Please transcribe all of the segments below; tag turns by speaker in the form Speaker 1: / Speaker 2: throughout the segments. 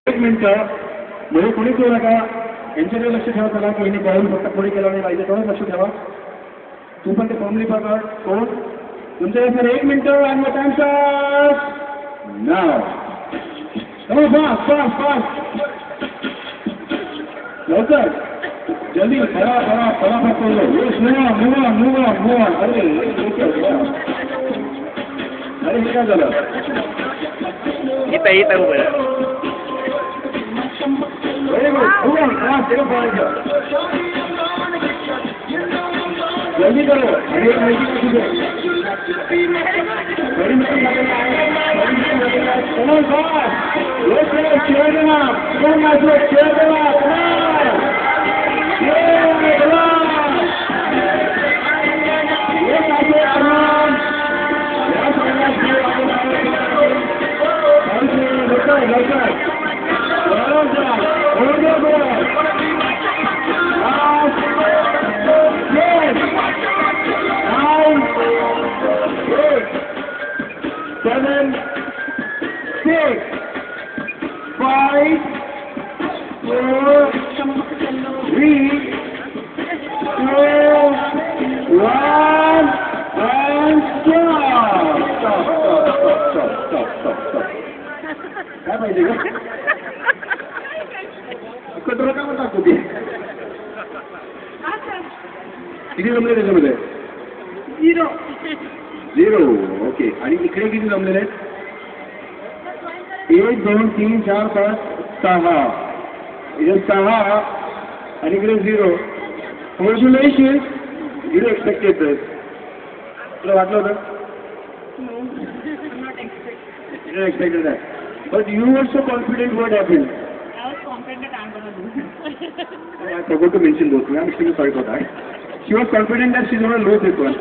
Speaker 1: एक मिनिटं म्हणजे कोणी करू नका, यांच्याकडे लक्ष ठेवा. त्याला की यांनी पाहून फक्त पुढे केलं नाही पाहिजे, तेवढंच लक्ष ठेवा. तू पण ते फॉर्मली पकड. कोण तुमच्या सर 1 मिनिटं आणि मग टाइम स्टार्ट नाव. फास्ट फास्ट फास्ट लवकर जल्दी बरा बरा फटाफट करो. येस मुवा मुवा मुवा मुवा. अरे अरे हे काय झालं?
Speaker 2: इथं उभं
Speaker 1: Very good. Move on. जल्दी करो. अरे एक मिनट की चीज़ बड़ी मिनट लगेगा. Come on, fast. Let's go. Cheer them up. Come on, Matthew. Cheer them up. Come on. Yeah, come on. Yes, Matthew. Come on. Yes, Matthew. Let's go. Let's go. Well done. Hold your ball. Last. Yes. 9, 8, 7, 6, 5, 4, 3, 2, 1, and stop. Stop. काय पाहिजे का? कटोरा का म्हणतात होती? किती जमले त्याच्यामध्ये? 0. ओके. आणि इकडे किती जमलेले आहेत? 1, 2, 3, 4, 5, 6. इथे 6 आणि इकडे 0. कॉंग्रॅच्युलेशन. You expected this. तुला वाटलं होतं? You expected that. But you were so confident. What happened?
Speaker 3: I was confident that I'm going to lose.
Speaker 1: I forgot to mention those. I'm extremely sorry for that. She was confident that she's going to lose this one.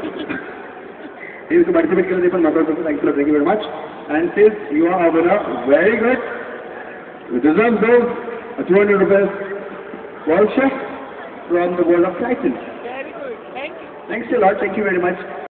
Speaker 1: He was participate in the Thank you very much. And since you are a winner, very good. You deserve those 200 rupees voucher from the world of Titan.
Speaker 3: Very good. Thank you.
Speaker 1: Thanks a lot. Thank you very much.